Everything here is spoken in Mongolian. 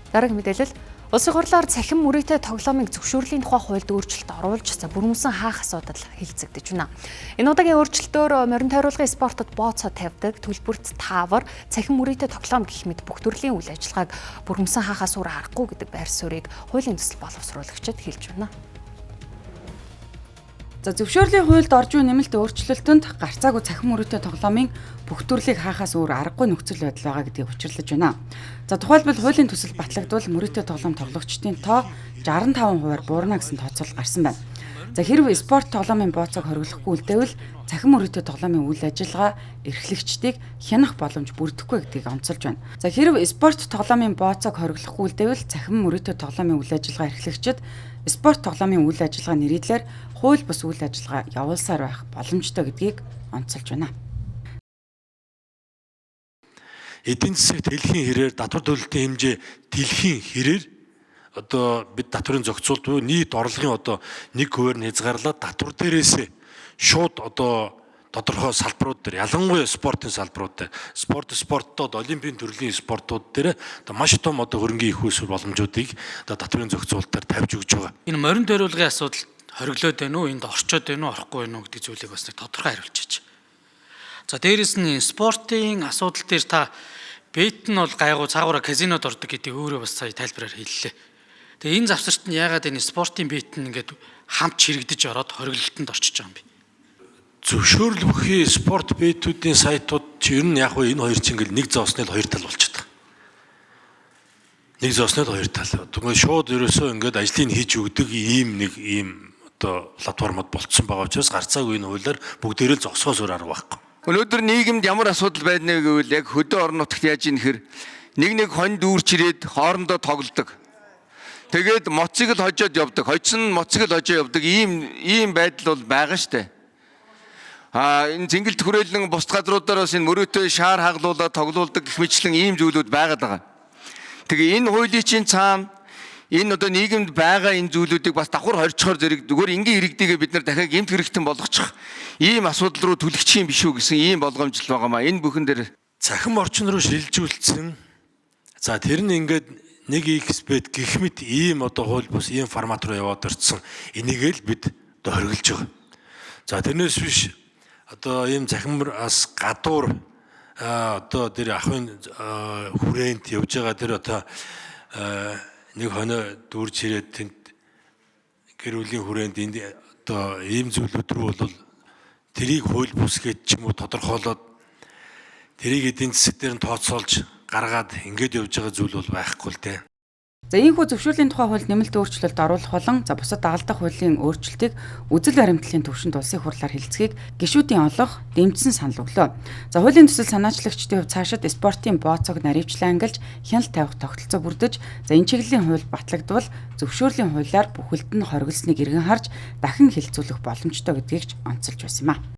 Дараагийн мэдээлэл улсын хурлаар цахим мөрөөдтэй тоглоомыг зөвшөөрлийн тухай хуульд өөрчлөлт оруулж бүрмөсөн хаах асуудал хилцэгдэж байна. Энэ удаагийн өөрчлөлтөөр морин тойруулгын спортод бооцоо тавьдаг төлбөрт таавар цахим мөрөөдтэй тоглоом гэх мэт бүх төрлийн үйл ажиллагааг бүрмөсөн хаахаас өөр аргагүй гэдэг байр суурийг хуулийн төсөл боловсруулагчид хэлж байна. За зөвшөөрлийн хуульд орж буй нэмэлт өөрчлөлтөнд гарцаагүй цахим мөрөөдтэй тоглоомын бүх төрлийг хаахаас өөр аргагүй нөхцөл байдал байгаа гэдгийг учирлаж байна. За тухайлбал хуулийн төсөл батлагдвал мөрөөдтэй тоглоом тоглогчдын тоо 65% буурна гэсэн тооцоол гарсан байна. За хэрвээ спорт тоглоомын бооцоог хориглохгүй үлдээвэл цахим мөрөөдтэй тоглоомын үйл ажиллагаа эрхлэгчдийг хянах боломж бүрдэхгүй гэдгийг онцолж байна. За хэрвээ спорт тоглоомын бооцоог хориглохгүй үлдээвэл цахим мөрөөдтэй тоглоомын үйл ажиллагаа эрхлэгчид спорт тоглоомын үйл ажиллагаа нэрийдлэр хууль бус үйл ажиллагаа явуулсаар байх боломжтой гэдгийг онцолж байна. Эдийн засагт хэлхийн хэрээр татвар төлөлтийн хэмжээ дэлхийн хэрээр одоо бид татврын зохицуулт буюу нийт орлогын одоо 1% нь хязгаарлаад татвар дээрээс шууд одоо тодорхой салбарууд дээр ялангуяа спортын салбарууд дээр спорттод олимпийн төрлийн спортууд дээр одоо маш том одоо хөрөнгөний их үүсвэр боломжуудыг одоо татврын зохицуулалтаар тавьж өгч байгаа. Энэ морин тойруулгын асуудал хориглоод байна уу, энд орчоод байна уу, орохгүй байна уу гэдэг зүйлийг бас нэг тодорхой хариулчих. За дээрэс нь спортын асуудал дээр та бет нь бол гайгүй цаагаараа казинод ордог гэдэг өөрөө бас сая тайлбараар хэллээ. Тэгээ энэ завсарт нь яагаад энэ спортын бет нь ингээд хамт чирэгдэж ороод хориглолтод орчиж байгаа юм бэ? Зөвшөөрөл бүхий спорт бетүүдийн сайтууд чи ер нь яг энэ хоёр чинь ингээл нэг зооснол хоёр тал болчиход байгаа. Нэг зооснол хоёр тал. Тэгвэл шууд ерөөсөө ингээд ажлыг хийж өгдөг ийм одоо платформод болцсон байгаа учраас гарцаагүй энэ хуулиар бүгдээрээ л зогсоос өөр арга байхгүй. Өнөөдөр нийгэмд ямар асуудал байна гэвэл яг хөдөө орон нутагт яаж ийм хэр нэг хонь дүүрч ирээд хоорондоо тоглодог. Тэгээд моцыг л хожоод явдаг. Хожсон моцыг л хожоо явдаг. Ийм байдал бол байгаа штэ. Энэ зингэлт хүрээлэн бус газруудаар бас энэ мөрөөдөө шаар хаглуулаад тоглоулдаг гэх мэтлэн ийм зүйлүүд байгаад байгаа. Тэгээ энэ хуулийн чинь цаана энэ одоо нийгэмд байгаа энэ зүйлүүдийг бас давхар хорьцохоор зэрэг зүгээр ингийн иргэдийгээ бид нар дахиад гэмт хэрэгтэн болгочих ийм асуудал руу түлхчих юм биш үү гэсэн ийм болгоомжл байгаамаа. Энэ бүхэн дээр цахим орчин руу шилжүүлсэн. За тэр нь ингээд нэг XBet гэх мэт ийм одоо хууль бус ийм формат руу яваад ирсэн. Энийгээ л бид одоо хориглож байгаа. За тэрнээс биш одоо ийм цахимаас гадуур одоо тэр ахын хүрээнд явж байгаа тэр одоо нэг хоноо дүүрж ирээд тэнд гэр бүлийн хүрээнд энд одоо ийм зүйлүүд рүү бол тэрийг хууль бус гэж ч юм уу тодорхойлоод тэрийг эдийн засаг дээр нь тооцоолж гаргаад ингэж явж байгаа зүйл бол байхгүй л дээ. За ийхүү зөвшөөрлийн тухай хуульд нэмэлт өөрчлөлт оруулах болон бусад дагалдах хуулийн өөрчлөлтийг үзэл баримтлалын төвшөнд улсын хурлаар хэлцгийг гишүүдийн олонх дэмжсэн санал өглөө. За хуулийн төсөл санаачлагчдын хувьд цаашид спортын бооцоог наривчлан ангилж хяналт тавих тогтолцоо бүрдэж, за энэ чиглэлийн хууль батлагдвал зөвшөөрлийн хуулиар бүхэлд нь хориглосныг эргэн харж дахин хэлэлцүүлэх боломжтой гэдгийг ч онцолж байсан юм а.